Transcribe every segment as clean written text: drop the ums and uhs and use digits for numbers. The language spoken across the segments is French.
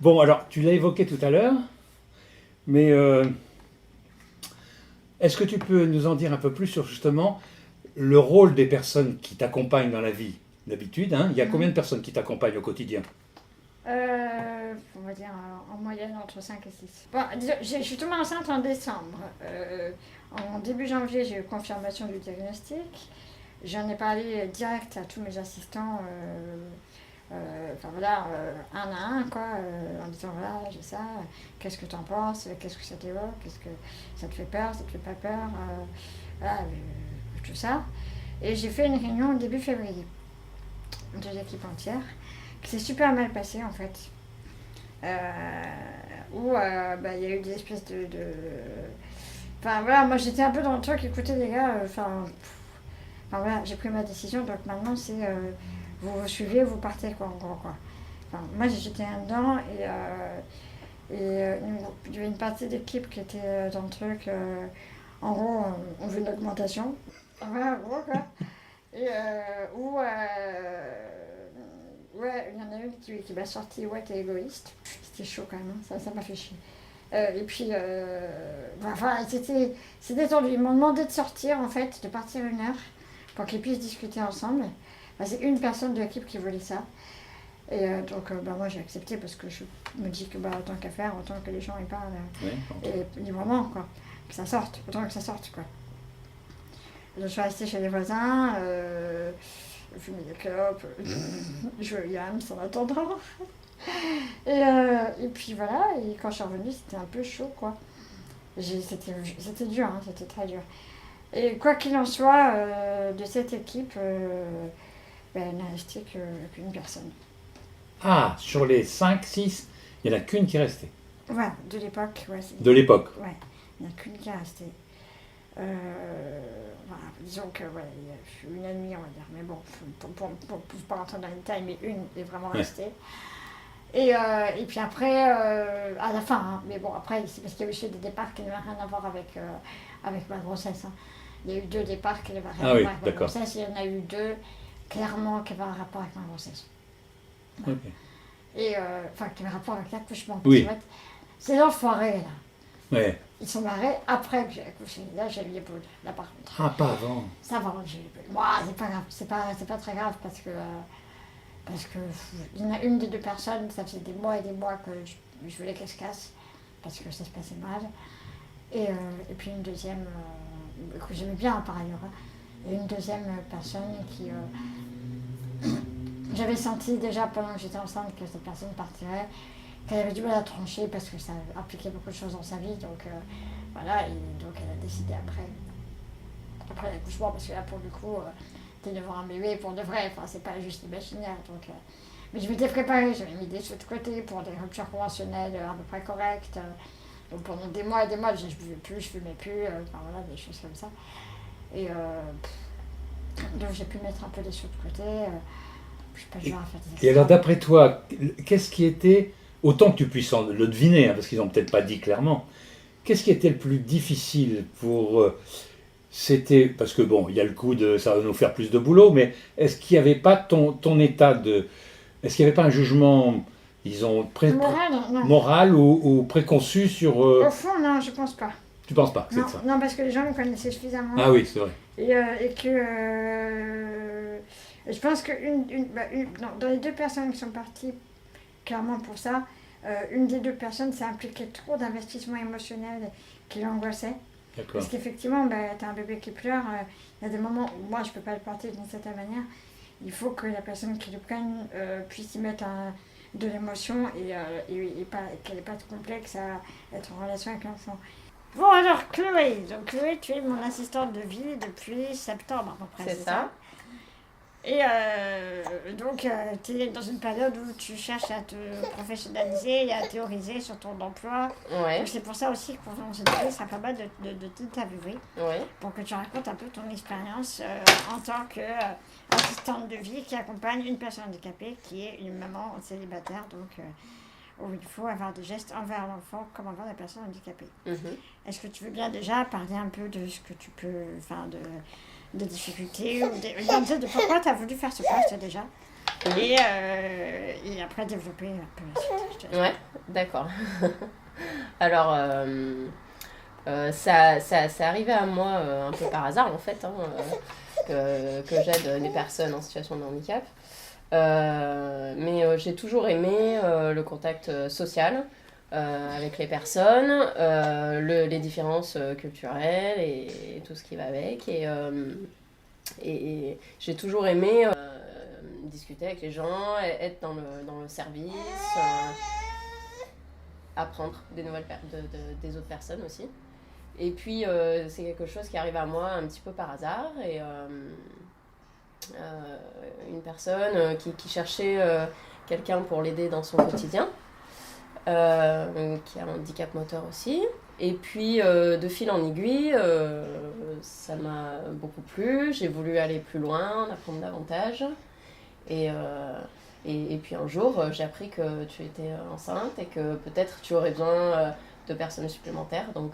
Bon, alors, tu l'as évoqué tout à l'heure, mais est-ce que tu peux nous en dire un peu plus sur justement le rôle des personnes qui t'accompagnent dans la vie d'habitude, hein? Il y a combien de personnes qui t'accompagnent au quotidien? On va dire en moyenne entre 5 et 6. Bon, disons, je suis tombée enceinte en décembre. En début janvier, j'ai eu confirmation du diagnostic. J'en ai parlé direct à tous mes assistants, enfin voilà, un à un, quoi, en disant voilà, j'ai ça, qu'est-ce que tu en penses, qu'est-ce que ça t'évoque, qu'est-ce que ça te fait peur, ça te fait pas peur, voilà, tout ça. Et j'ai fait une réunion début février de l'équipe entière, qui s'est super mal passée en fait. Où il y a eu des espèces de. Enfin voilà, moi j'étais un peu dans le truc, écoutez les gars, voilà, j'ai pris ma décision, donc maintenant c'est vous suivez, vous partez quoi, en gros quoi. Enfin, moi j'étais là-dedans et il y avait une partie d'équipe qui était dans le truc, en gros on veut une augmentation. Voilà, en gros quoi. Et ouais, il y en a une qui m'a sorti ouais, t'es égoïste. C'était chaud quand même, hein, ça m'a fait chier. Et puis, enfin, c'était tendu. Ils m'ont demandé de sortir, en fait, de partir 1 heure pour qu'ils puissent discuter ensemble. Enfin, c'est une personne de l'équipe qui voulait ça. Et donc, moi, j'ai accepté parce que je me dis que, autant qu'à faire, autant que les gens y parlent, librement, quoi. Que ça sorte, autant que ça sorte, quoi. Je suis restée chez les voisins, je fumais des clopes, je jouais au Yams en attendant. Et puis voilà, et quand je suis revenue, c'était un peu chaud, quoi. C'était dur, hein, c'était très dur. Et quoi qu'il en soit, de cette équipe, il n'est resté qu'une personne. Ah, sur les 5, 6, il n'y en a qu'une qui est restée. Voilà, de l'époque, ouais. De l'époque. Ouais, il n'y en a qu'une qui est restée. Voilà, disons que ouais, je suis une amie, on va dire, mais bon, pour pas rentrer dans les détails, mais une est vraiment restée. Et puis après, à la fin, hein, mais bon, après, c'est parce qu'il y a eu des départs qui n'avaient rien à voir avec ma grossesse. Hein. Il y a eu 2 départs qui n'avaient rien à voir avec ma grossesse, et il y en a eu 2, clairement, qui avaient un rapport avec ma grossesse. Voilà. Okay. Et qui avaient un rapport avec l'accouchement. Oui. C'est l'enfoiré, là. Ouais. Ils sont barrés après que j'ai accouché. Là, j'ai eu les boules, là, par contre. Ah, pas avant. Ça va, j'ai eu les boules. Moi, c'est pas grave, c'est pas très grave, parce que il y en a une des 2 personnes, ça faisait des mois et des mois que je voulais qu'elle se casse, parce que ça se passait mal. Et puis une deuxième, que j'aimais bien par ailleurs, hein, et une deuxième personne qui... j'avais senti déjà pendant que j'étais enceinte que cette personne partirait, qu'elle avait du mal à trancher parce que ça impliquait beaucoup de choses dans sa vie, donc voilà, et donc elle a décidé après l'accouchement, parce que là pour le coup... t'es devant un bébé pour de vrai, enfin c'est pas juste imaginaire. Donc, mais je m'étais préparée, j'avais mis des sous de côté pour des ruptures conventionnelles à peu près correctes. Donc pendant des mois et des mois, je buvais plus, je fumais plus, enfin voilà, des choses comme ça. Et donc j'ai pu mettre un peu des sous de côté. Je suis pas du genre à faire des... Et alors d'après toi, qu'est-ce qui était, autant que tu puisses le deviner, hein, parce qu'ils n'ont peut-être pas dit clairement, qu'est-ce qui était le plus difficile pour... C'était, parce que bon, il y a le coup de ça va nous faire plus de boulot, mais est-ce qu'il n'y avait pas ton état de... Est-ce qu'il n'y avait pas un jugement, disons, moral ou préconçu sur... Au fond, non, je pense pas. Tu penses pas que c'est ça? Non, parce que les gens me connaissaient suffisamment. Ah oui, c'est vrai. Et que... je pense que dans les 2 personnes qui sont parties, clairement pour ça, une des 2 personnes, ça impliquait trop d'investissement émotionnel qui l'angoissait. D'accord. Parce qu'effectivement, tu as un bébé qui pleure, il y a des moments où moi je ne peux pas le porter d'une certaine manière. Il faut que la personne qui le prenne puisse y mettre de l'émotion et qu'elle n'ait pas de complexe à être en relation avec l'enfant. Bon alors Chloé, donc Chloé, tu es mon assistante de vie depuis septembre à peu près. C'est ça. Et donc tu es dans une période où tu cherches à te professionnaliser et à théoriser sur ton emploi. Ouais. Donc c'est pour ça aussi qu'on s'est dit que ça permet de t'interviewer. Ouais. Pour que tu racontes un peu ton expérience en tant qu'assistante de vie qui accompagne une personne handicapée qui est une maman célibataire, donc où il faut avoir des gestes envers l'enfant comme envers la personne handicapée. Mm-hmm. Est-ce que tu veux bien déjà parler un peu de ce que tu peux, enfin de difficultés ou de pourquoi tu as voulu faire ce poste déjà? Et après développer un peu la suite. Ouais, d'accord. Alors, ça c'est arrivé à moi un peu par hasard en fait, hein, que j'aide des personnes en situation de handicap. Mais j'ai toujours aimé le contact social avec les personnes, les différences culturelles et tout ce qui va avec. Et j'ai toujours aimé discuter avec les gens, être dans le service, apprendre des nouvelles des autres personnes aussi. Et puis c'est quelque chose qui arrive à moi un petit peu par hasard. Et une personne qui cherchait quelqu'un pour l'aider dans son quotidien, qui a un handicap moteur aussi. Et puis, de fil en aiguille, ça m'a beaucoup plu. J'ai voulu aller plus loin, en apprendre davantage. Et puis un jour, j'ai appris que tu étais enceinte et que peut-être tu aurais besoin de personnes supplémentaires. Donc,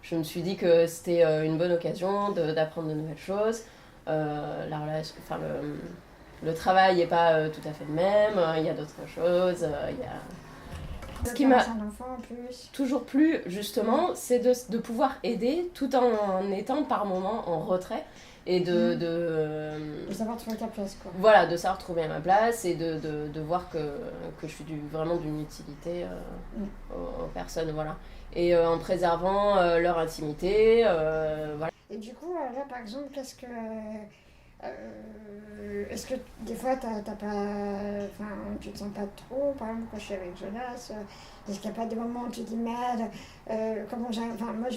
je me suis dit que c'était une bonne occasion d'apprendre de nouvelles choses. La relation, enfin, le travail n'est pas tout à fait le même. Il y a d'autres choses. Il y a... Ce qui m'a toujours plu, justement, c'est de pouvoir aider tout en étant par moments en retrait et de savoir trouver ta place, quoi. Voilà, de savoir trouver ma place et de voir que je suis vraiment d'une utilité aux personnes, voilà. Et en préservant leur intimité, voilà. Et du coup, là, par exemple, est-ce que des fois, t'as pas, tu te sens pas trop, par exemple, quand je suis avec Jonas, est-ce qu'il n'y a pas des moments où tu te dis merde, moi je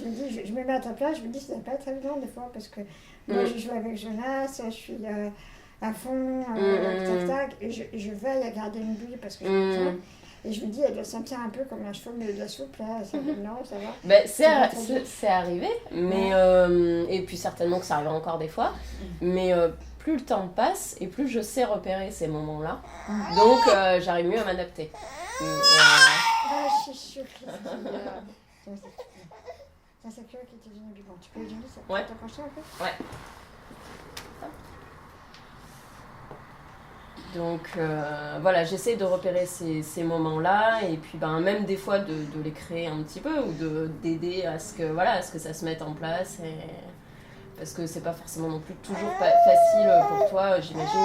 me dis, je me mets à ta place, je me dis, ça va pas être évident des fois, parce que moi je joue avec Jonas, je suis à fond, tac tac, et je veille à garder une bulle parce que je me tiens. Et je me dis, elle doit sentir un peu comme un cheveu au milieu de la soupe, là. Non, ça va. Ben, c'est arrivé, mais, et puis certainement que ça arrivera encore des fois. Mais plus le temps passe et plus je sais repérer ces moments-là. Donc j'arrive mieux à m'adapter. Ah, je suis sûre que c'est que qui te donne du bon. Tu peux lui donner ça? Ouais. T'approcher un peu? Ouais. Donc voilà, j'essaie de repérer ces moments-là et puis même des fois de les créer un petit peu ou d'aider à ce que ça se mette en place. Parce que c'est pas forcément non plus toujours facile pour toi, j'imagine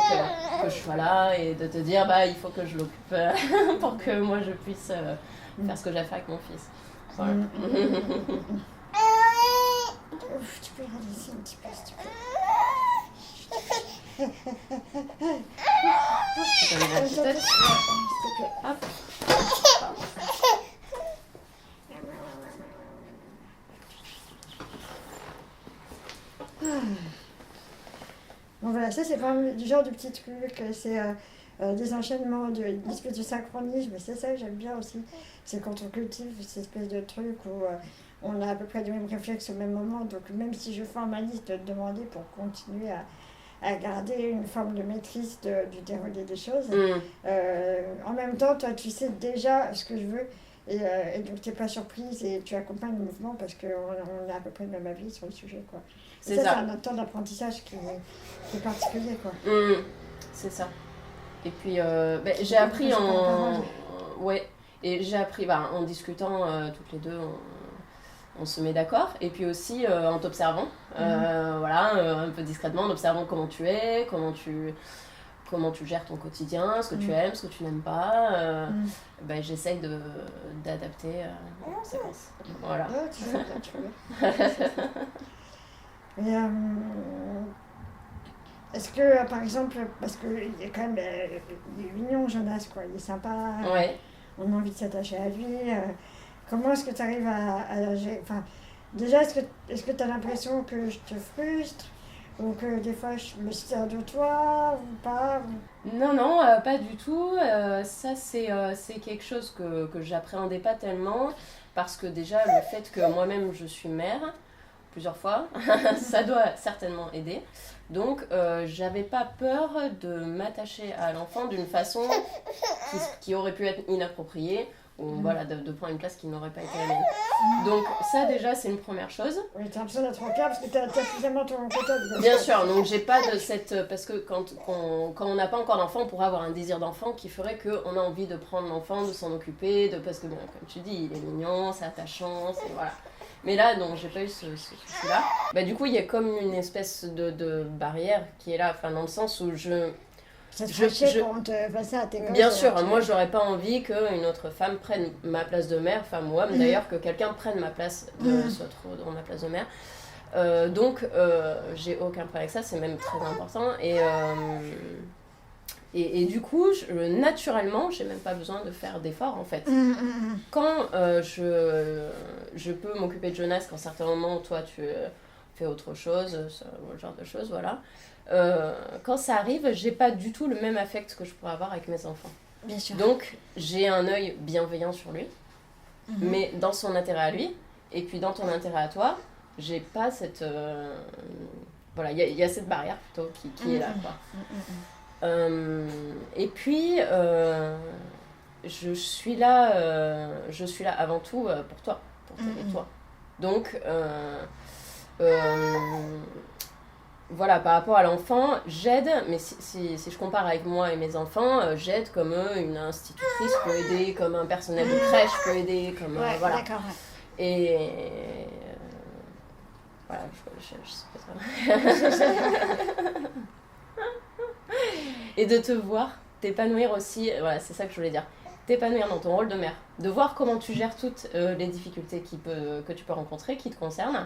que je sois là et de te dire il faut que je l'occupe pour que moi je puisse faire ce que j'ai à faire avec mon fils. Voilà. Ouf, tu peux y redresser un petit peu si tu peux. Hop. Bon voilà, ça c'est vraiment du genre de petits trucs, c'est des enchaînements, des espèces de synchronisme, c'est ça que j'aime bien aussi. C'est quand on cultive cette espèce de truc où on a à peu près les mêmes réflexes au même moment, donc même si je fais ma liste de demander pour continuer à garder une forme de maîtrise du déroulé des choses, en même temps, toi tu sais déjà ce que je veux. Et donc tu n'es pas surprise et tu accompagnes le mouvement parce qu'on a à peu près le même avis sur le sujet, quoi. C'est ça. C'est un temps d'apprentissage qui est particulier, quoi. C'est ça. Et puis j'ai appris j'ai appris en discutant toutes les deux, on se met d'accord. Et puis aussi en t'observant, un peu discrètement, en observant comment tu es, comment tu gères ton quotidien, ce que tu aimes, ce que tu n'aimes pas. J'essaye d'adapter en conséquence. Voilà. Ouais, tu vois. Mais est-ce que, par exemple, parce qu'il y a quand même, il est mignon, Jonas, quoi, il est sympa, Ouais. On a envie de s'attacher à lui. Comment est-ce que tu arrives à gérer, déjà, est-ce que tu as l'impression que je te frustre? Ou que des fois je me sers de toi ou pas? Non, pas du tout. Ça, c'est quelque chose que j'appréhendais pas tellement. Parce que déjà, le fait que moi-même je suis mère, plusieurs fois, ça doit certainement aider. Donc, j'avais pas peur de m'attacher à l'enfant d'une façon qui aurait pu être inappropriée ou voilà, de prendre une place qui n'aurait pas été la mienne. Donc ça déjà c'est une première chose. Oui, t'as l'impression d'être en cas parce que t'as suffisamment ton côté. Bien sûr, donc j'ai pas de cette... Parce que quand on n'a pas encore d'enfant, on pourrait avoir un désir d'enfant qui ferait qu'on a envie de prendre l'enfant, de s'en occuper, parce que bon, comme tu dis, il est mignon, c'est attachant, c'est voilà. Mais là, non, j'ai pas eu ce souci-là. Bah du coup, il y a comme une espèce de barrière qui est là, enfin dans le sens où Ça te ferait chier quand on te fait ça à tes gosses. Bien sûr, moi j'aurais pas envie qu'une autre femme prenne ma place de mère, femme ou homme d'ailleurs, que quelqu'un prenne ma place, soit trop dans ma place de mère. Donc j'ai aucun problème avec ça, c'est même très important. Et du coup, naturellement, j'ai même pas besoin de faire d'efforts en fait. Quand je peux m'occuper de Jonas, quand à certains moments, toi tu fais autre chose, ce genre de choses, voilà. Quand ça arrive, j'ai pas du tout le même affect que je pourrais avoir avec mes enfants. Bien sûr. Donc, j'ai un œil bienveillant sur lui, mais dans son intérêt à lui, et puis dans ton intérêt à toi, j'ai pas cette... voilà, il y a cette barrière plutôt qui est là, quoi. Et puis, je suis là avant tout pour toi, pour t'aider toi. Donc, voilà, par rapport à l'enfant, j'aide, mais si je compare avec moi et mes enfants, j'aide comme une institutrice peut aider, comme un personnel de crèche peut aider, comme voilà. D'accord, ouais. Et voilà, je sais pas trop. Et de te voir t'épanouir aussi, voilà, c'est ça que je voulais dire. T'épanouir dans ton rôle de mère, de voir comment tu gères toutes les difficultés que tu peux rencontrer, qui te concernent,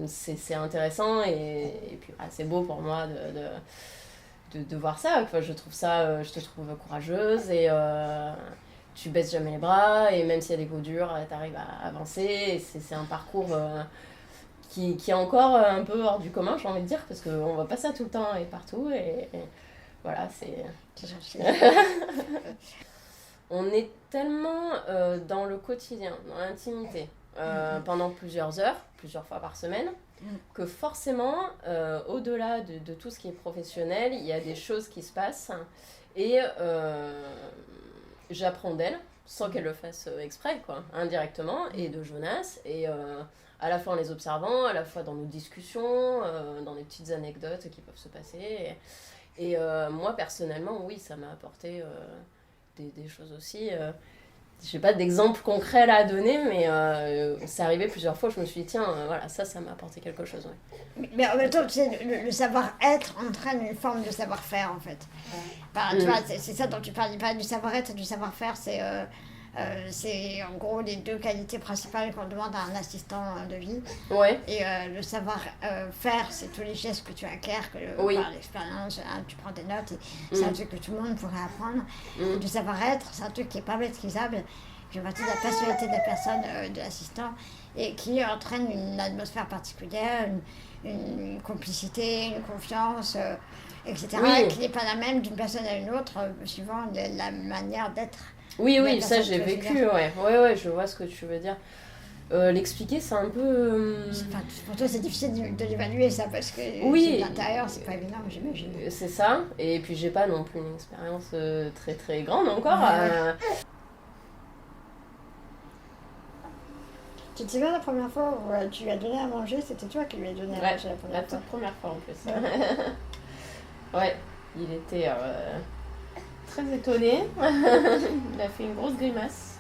c'est intéressant et puis c'est beau pour moi de voir ça. Enfin, je te trouve courageuse et tu baisses jamais les bras et même s'il y a des coups durs, t'arrives à avancer et c'est un parcours qui est encore un peu hors du commun, j'ai envie de dire, parce qu'on voit pas ça tout le temps et partout et voilà, c'est... On est tellement dans le quotidien, dans l'intimité, pendant plusieurs heures, plusieurs fois par semaine, que forcément, au-delà de tout ce qui est professionnel, il y a des choses qui se passent et j'apprends d'elle, sans qu'elle le fasse exprès, quoi, indirectement, et de Jonas, et à la fois en les observant, à la fois dans nos discussions, dans des petites anecdotes qui peuvent se passer. Et moi, personnellement, oui, ça m'a apporté des choses aussi. Je n'ai pas d'exemple concret là à donner, mais c'est arrivé plusieurs fois. Je me suis dit, tiens, voilà, ça m'a apporté quelque chose. Ouais. Mais en même temps, tu sais, le savoir-être entraîne une forme de savoir-faire, en fait. Enfin, tu vois, c'est ça dont tu parles. Il parle du savoir-être et du savoir-faire. C'est en gros les deux qualités principales qu'on demande à un assistant de vie. Ouais. Et le savoir-faire, c'est tous les gestes que tu acquiers, par l'expérience, tu prends des notes, et c'est un truc que tout le monde pourrait apprendre. Et le savoir-être, c'est un truc qui n'est pas maîtrisable, qui fait partie de la personnalité de la personne, de l'assistant, et qui entraîne une atmosphère particulière, une complicité, une confiance, etc., qui n'est pas la même d'une personne à une autre, suivant la manière d'être. Oui, ça j'ai vécu, ouais, je vois ce que tu veux dire. L'expliquer, c'est un peu... Enfin, pour toi, c'est difficile de l'évaluer, ça, parce que oui, de l'intérieur, c'est pas évident, j'imagine. C'est ça, et puis j'ai pas non plus une expérience très très grande encore. Tu te souviens la première fois où tu lui as donné à manger, c'était toi qui lui as donné à manger la première fois. La toute première fois en plus. Ouais, il était... très étonné. Il a fait une grosse grimace.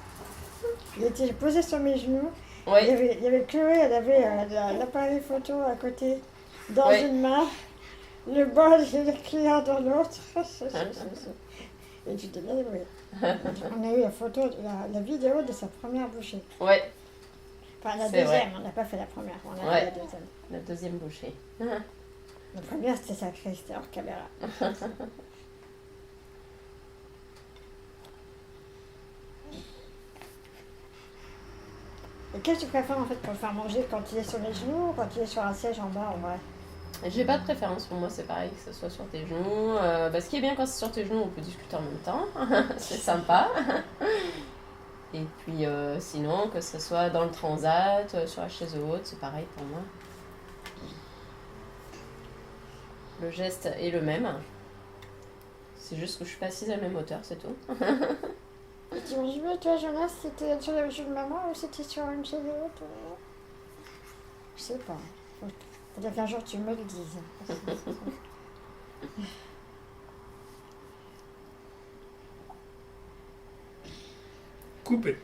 Il était posé sur mes genoux. Ouais. Il y avait Chloé, elle avait l'appareil photo à côté, dans une main, le bol et le client dans l'autre. Et tu t'es bien débrouillé. On a eu la photo, la vidéo de sa première bouchée. Ouais. Enfin, la deuxième, on n'a pas fait la première, on a fait la deuxième. La deuxième bouchée. La première, c'était sacré, c'était hors caméra. Et qu'est-ce que tu préfères en fait pour le faire manger quand il est sur les genoux ou quand il est sur un siège en bas en vrai? J'ai pas de préférence, pour moi c'est pareil que ce soit sur tes genoux. Ce qui est bien quand c'est sur tes genoux, on peut discuter en même temps, c'est sympa. Et puis sinon, que ce soit dans le transat, sur la chaise haute, c'est pareil pour moi. Le geste est le même. C'est juste que je suis pas assise à la même hauteur, c'est tout. t'imagines, toi, Jonas, c'était sur la jeu de maman ou c'était sur une CD toi? Je sais pas. Faudrait qu'un jour tu me le dises. Coupé.